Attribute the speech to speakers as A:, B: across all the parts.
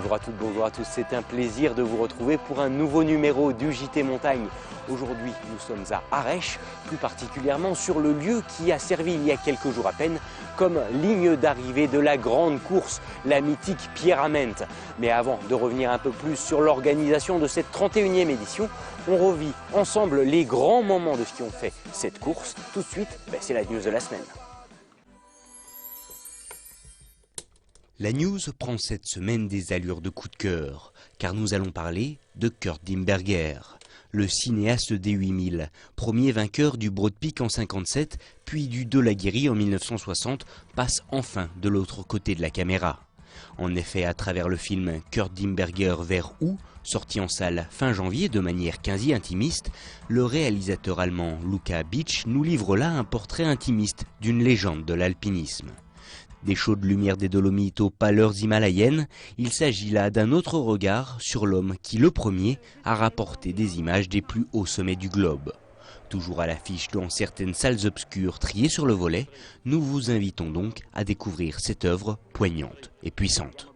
A: Bonjour à toutes, bonjour à tous, c'est un plaisir de vous retrouver pour un nouveau numéro du JT Montagne. Aujourd'hui, nous sommes à Arèche, plus particulièrement sur le lieu qui a servi il y a quelques jours à peine comme ligne d'arrivée de la grande course, la mythique Pierre-Ament. Mais avant de revenir un peu plus sur l'organisation de cette 31e édition, on revit ensemble les grands moments de ce qui ont fait cette course. Tout de suite, c'est la news de la semaine. La news prend cette semaine des allures de coup de cœur, car nous allons parler de Kurt Diemberger, le cinéaste des 8000, premier vainqueur du Broad Peak en 57, puis du Dolaguiri en 1960, passe enfin de l'autre côté de la caméra. En effet, à travers le film Kurt Diemberger vers où, sorti en salle fin janvier de manière quasi intimiste, le réalisateur allemand Luca Beach nous livre là un portrait intimiste d'une légende de l'alpinisme. Des chaudes lumières des Dolomites aux pâleurs himalayennes, il s'agit là d'un autre regard sur l'homme qui, le premier, a rapporté des images des plus hauts sommets du globe. Toujours à l'affiche dans certaines salles obscures triées sur le volet, nous vous invitons donc à découvrir cette œuvre poignante et puissante.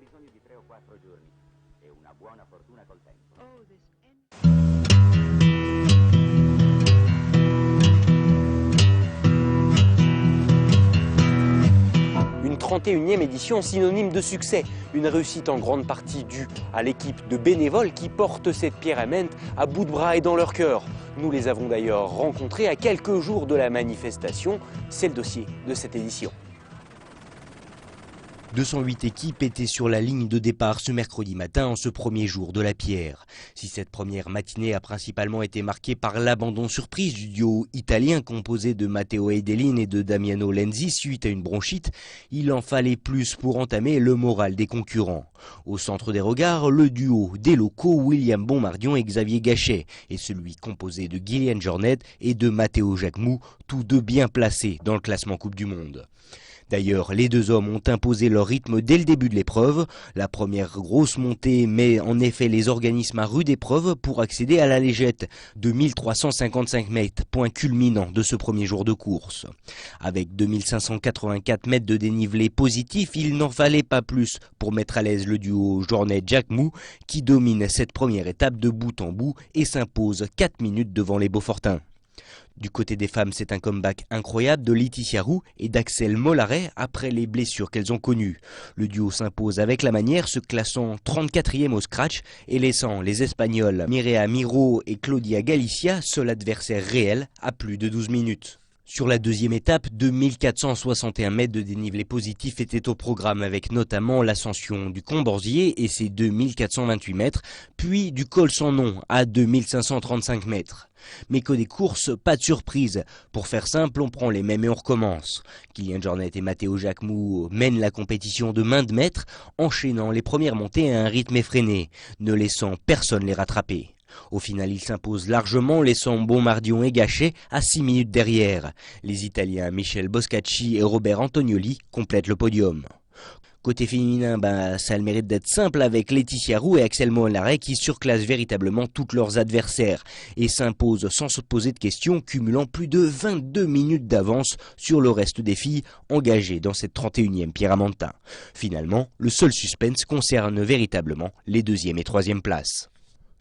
A: Une 31e édition synonyme de succès, une réussite en grande partie due à l'équipe de bénévoles qui portent cette Pierre-Ament à bout de bras et dans leur cœur. Nous les avons d'ailleurs rencontrés à quelques jours de la manifestation, c'est le dossier de cette édition. 208 équipes étaient sur la ligne de départ ce mercredi matin en ce premier jour de la Pierre. Si cette première matinée a principalement été marquée par l'abandon surprise du duo italien composé de Matteo Edelin et de Damiano Lenzi suite à une bronchite, il en fallait plus pour entamer le moral des concurrents. Au centre des regards, le duo des locaux William Bonmardion et Xavier Gachet et celui composé de Gillian Jornet et de Matteo Jacquemou, tous deux bien placés dans le classement Coupe du Monde. D'ailleurs, les deux hommes ont imposé leur rythme dès le début de l'épreuve. La première grosse montée met en effet les organismes à rude épreuve pour accéder à la légette de 1355 mètres, point culminant de ce premier jour de course. Avec 2584 mètres de dénivelé positif, il n'en fallait pas plus pour mettre à l'aise le duo Jornet-Jacquemou qui domine cette première étape de bout en bout et s'impose 4 minutes devant les Beaufortins. Du côté des femmes, c'est un comeback incroyable de Laetitia Roux et d'Axel Mollaret après les blessures qu'elles ont connues. Le duo s'impose avec la manière, se classant 34e au scratch et laissant les Espagnols Mireia Miro et Claudia Galicia, seul adversaire réel, à plus de 12 minutes. Sur la deuxième étape, 2461 mètres de dénivelé positif étaient au programme avec notamment l'ascension du Comborzier et ses 2428 mètres, puis du col sans nom à 2535 mètres. Mais côté courses, pas de surprise. Pour faire simple, on prend les mêmes et on recommence. Gillian Jornet et Matteo Jacquemou mènent la compétition de main de maître, enchaînant les premières montées à un rythme effréné, ne laissant personne les rattraper. Au final, ils s'imposent largement, laissant Bonmardion et Gachet à 6 minutes derrière. Les Italiens Michel Boscacci et Robert Antonioli complètent le podium. Côté féminin, ça a le mérite d'être simple avec Laetitia Roux et Axel Mollaret qui surclassent véritablement tous leurs adversaires et s'imposent sans se poser de questions, cumulant plus de 22 minutes d'avance sur le reste des filles engagées dans cette 31e Pierre-Amantin. Finalement, le seul suspense concerne véritablement les 2e et 3e places.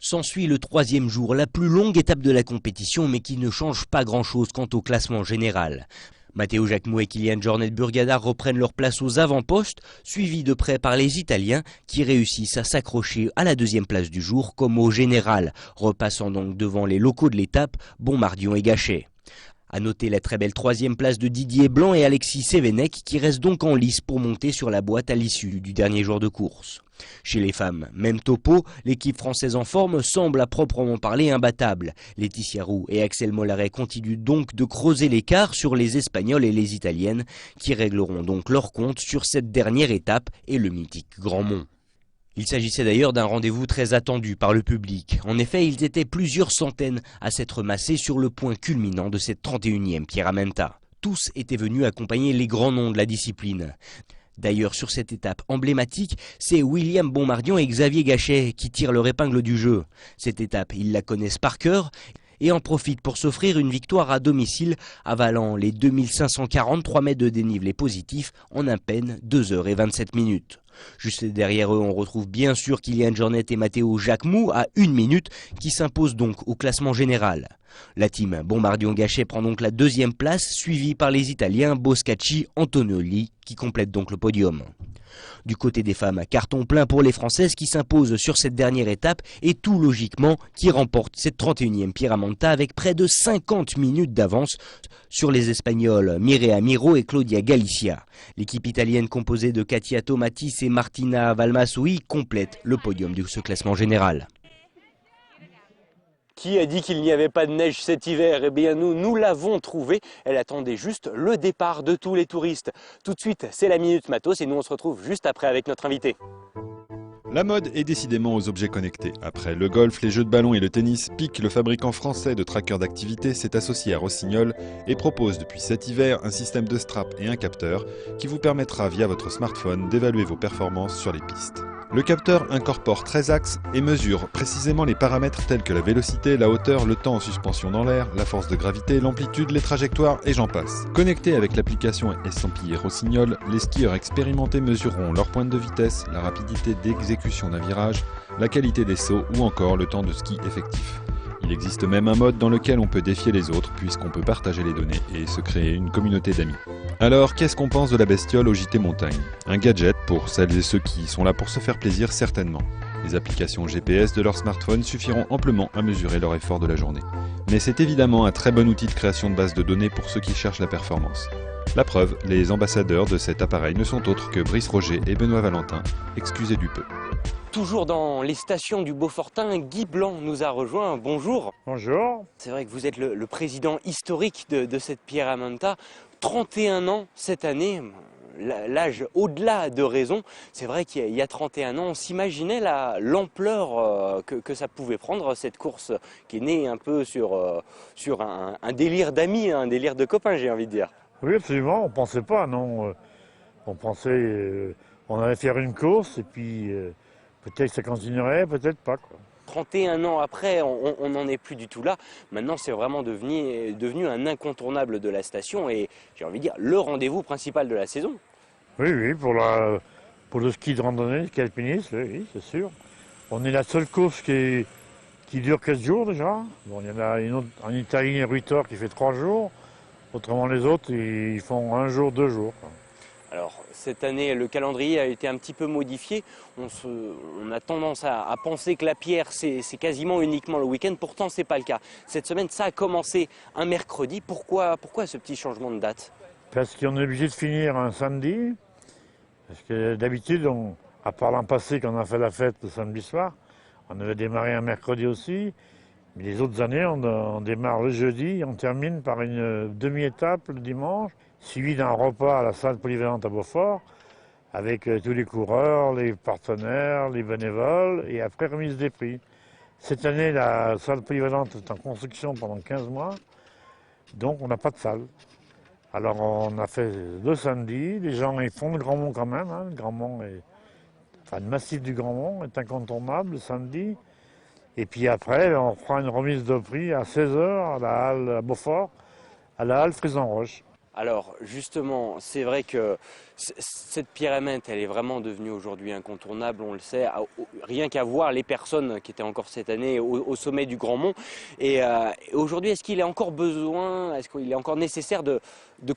A: S'ensuit le 3e jour, la plus longue étape de la compétition mais qui ne change pas grand-chose quant au classement général. Matteo Jacquemou et Kilian Jornet-Burgada reprennent leur place aux avant-postes, suivis de près par les Italiens qui réussissent à s'accrocher à la 2e place du jour comme au général, repassant donc devant les locaux de l'étape, Bonmardion et Gachet. A noter la très belle 3e place de Didier Blanc et Alexis Sévenec qui restent donc en lice pour monter sur la boîte à l'issue du dernier jour de course. Chez les femmes, même topo, l'équipe française en forme semble à proprement parler imbattable. Laetitia Roux et Axel Mollaret continuent donc de creuser l'écart sur les Espagnols et les Italiennes qui régleront donc leur compte sur cette dernière étape et le mythique Grand Mont. Il s'agissait d'ailleurs d'un rendez-vous très attendu par le public. En effet, ils étaient plusieurs centaines à s'être massés sur le point culminant de cette 31e Pierre-Ament. Tous étaient venus accompagner les grands noms de la discipline. D'ailleurs, sur cette étape emblématique, c'est William Bonmardion et Xavier Gachet qui tirent leur épingle du jeu. Cette étape, ils la connaissent par cœur et en profitent pour s'offrir une victoire à domicile, avalant les 2543 mètres de dénivelé positif en à peine 2 h et 27 minutes. Juste derrière eux, on retrouve bien sûr Kylian Jornet et Matteo Jacquemou à 1 minute, qui s'imposent donc au classement général. La team Bombardier-Gachet prend donc la 2e place, suivie par les Italiens Boscacci, Antonioli, qui complètent donc le podium. Du côté des femmes, carton plein pour les Françaises qui s'imposent sur cette dernière étape et tout logiquement qui remportent cette 31e Pieramanta avec près de 50 minutes d'avance sur les Espagnols Mireia Miro et Claudia Galicia. L'équipe italienne composée de Katia Tomatis et Martina Valmasui complète le podium de ce classement général.
B: Qui a dit qu'il n'y avait pas de neige cet hiver? Eh bien nous l'avons trouvée. Elle attendait juste le départ de tous les touristes. Tout de suite, c'est la Minute Matos et nous on se retrouve juste après avec notre invité.
C: La mode est décidément aux objets connectés. Après le golf, les jeux de ballon et le tennis, PIC, le fabricant français de trackers d'activité, s'est associé à Rossignol et propose depuis cet hiver un système de strap et un capteur qui vous permettra via votre smartphone d'évaluer vos performances sur les pistes. Le capteur incorpore 13 axes et mesure précisément les paramètres tels que la vélocité, la hauteur, le temps en suspension dans l'air, la force de gravité, l'amplitude, les trajectoires et j'en passe. Connectés avec l'application estampillée Rossignol, les skieurs expérimentés mesureront leur pointe de vitesse, la rapidité d'exécution d'un virage, la qualité des sauts ou encore le temps de ski effectif. Il existe même un mode dans lequel on peut défier les autres puisqu'on peut partager les données et se créer une communauté d'amis. Alors, qu'est-ce qu'on pense de la bestiole au JT Montagne? Un gadget pour celles et ceux qui sont là pour se faire plaisir certainement. Les applications GPS de leur smartphone suffiront amplement à mesurer leur effort de la journée. Mais c'est évidemment un très bon outil de création de base de données pour ceux qui cherchent la performance. La preuve, les ambassadeurs de cet appareil ne sont autres que Brice Roger et Benoît Valentin, excusez du peu.
B: Toujours dans les stations du Beaufortin, Guy Blanc nous a rejoint. Bonjour.
D: Bonjour.
B: C'est vrai que vous êtes le président historique de cette Pieramanta. 31 ans cette année, l'âge au-delà de raison. C'est vrai qu'il y a 31 ans, on s'imaginait l'ampleur que ça pouvait prendre, cette course qui est née un peu sur un délire d'amis, un délire de copains, j'ai envie de dire.
D: Oui, absolument, on ne pensait pas, non. On pensait, on allait faire une course et puis peut-être que ça continuerait, peut-être pas, quoi.
B: 31 ans après, on n'en est plus du tout là. Maintenant, c'est vraiment devenu un incontournable de la station et j'ai envie de dire le rendez-vous principal de la saison.
D: Oui, pour le ski de randonnée, le ski alpiniste, oui, c'est sûr. On est la seule course qui dure 4 jours déjà. Bon, il y en a une autre en Italie, Ruitor, qui fait 3 jours. Autrement, les autres, ils font 1 jour, 2 jours, quoi.
B: Alors, cette année, le calendrier a été un petit peu modifié. On a tendance à penser que la pierre, c'est quasiment uniquement le week-end. Pourtant, ce n'est pas le cas. Cette semaine, ça a commencé un mercredi. Pourquoi ce petit changement de date?
D: Parce qu'on est obligé de finir un samedi. Parce que d'habitude, à part l'an passé, quand on a fait la fête le samedi soir, on avait démarré un mercredi aussi. Mais les autres années, on démarre le jeudi, on termine par une demi-étape le dimanche, suivi d'un repas à la salle polyvalente à Beaufort, avec tous les coureurs, les partenaires, les bénévoles, et après remise des prix. Cette année, la salle polyvalente est en construction pendant 15 mois, donc on n'a pas de salle. Alors on a fait le samedi, les gens ils font le Grand Mont quand même, hein. Le Grand Mont le massif du Grand Mont est incontournable le samedi. Et puis après, on fera une remise de prix à 16h à la halle à Beaufort, à la halle Frison-Roche.
B: Alors justement, c'est vrai que cette Pieramanta, elle est vraiment devenue aujourd'hui incontournable, on le sait, rien qu'à voir les personnes qui étaient encore cette année au sommet du Grand Mont. Et aujourd'hui, est-ce qu'il est encore besoin, est-ce qu'il est encore nécessaire de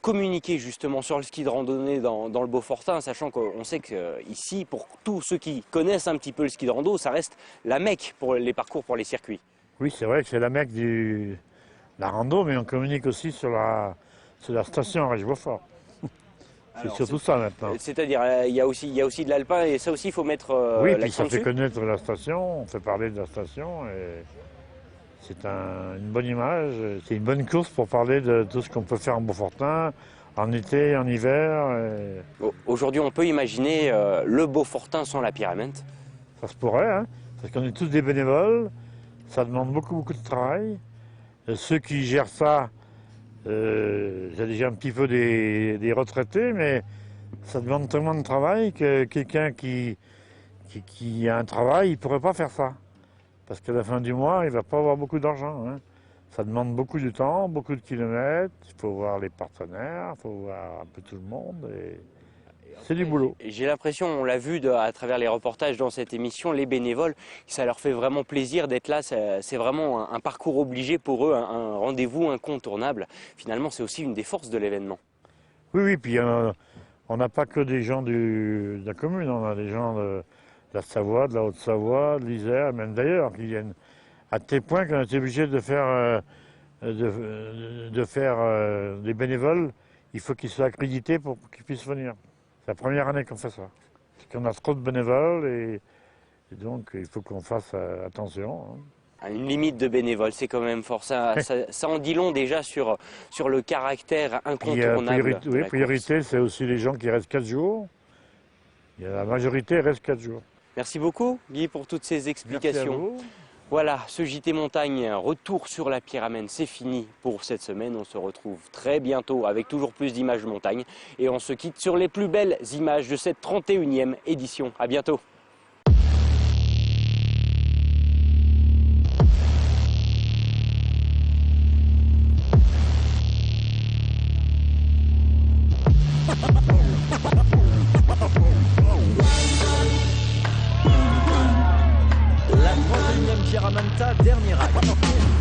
B: communiquer justement sur le ski de randonnée dans le Beaufortin, sachant qu'on sait qu'ici, pour tous ceux qui connaissent un petit peu le ski de rando, ça reste la Mecque pour les parcours, pour les circuits.
D: Oui, c'est vrai que c'est la Mecque de la rando, mais on communique aussi sur la station à Rèche-Beaufort. C'est surtout ça maintenant.
B: C'est-à-dire, il y a aussi de l'alpin et ça aussi, il faut mettre
D: oui,
B: l'accent
D: puis ça fait
B: dessus.
D: connaître la station, on fait parler de la station et c'est une bonne image. C'est une bonne course pour parler de tout ce qu'on peut faire en Beaufortin, en été, en hiver.
B: Aujourd'hui, on peut imaginer le Beaufortin sans la Pieramanta.
D: Ça se pourrait, hein, parce qu'on est tous des bénévoles, ça demande beaucoup de travail. Ceux qui gèrent ça, j'ai déjà un petit peu des retraités, mais ça demande tellement de travail que quelqu'un qui a un travail, il ne pourrait pas faire ça. Parce qu'à la fin du mois, il ne va pas avoir beaucoup d'argent, hein. Ça demande beaucoup de temps, beaucoup de kilomètres, il faut voir les partenaires, il faut voir un peu tout le monde. C'est du boulot.
B: Et j'ai l'impression, on l'a vu à travers les reportages dans cette émission, les bénévoles, ça leur fait vraiment plaisir d'être là. C'est vraiment un parcours obligé pour eux, un rendez-vous incontournable. Finalement, c'est aussi une des forces de l'événement.
D: Oui, puis on n'a pas que des gens de la commune, on a des gens de la Savoie, de la Haute-Savoie, de l'Isère, même d'ailleurs, qui viennent à tel point qu'on a été obligé de faire des bénévoles. Il faut qu'ils soient accrédités pour qu'ils puissent venir. C'est la première année qu'on fait ça. Parce qu'on a trop de bénévoles et donc il faut qu'on fasse attention.
B: Une limite de bénévoles, c'est quand même fort. Ça en dit long déjà sur le caractère incontournable.
D: Priorité, c'est aussi les gens qui restent 4 jours. La majorité reste 4 jours.
B: Merci beaucoup, Guy, pour toutes ces explications.
D: Merci à vous.
B: Voilà, ce JT Montagne, retour sur la Pyramène, c'est fini pour cette semaine. On se retrouve très bientôt avec toujours plus d'images de montagne. Et on se quitte sur les plus belles images de cette 31e édition. À bientôt.
E: La 31e Pyramenta, dernier acte.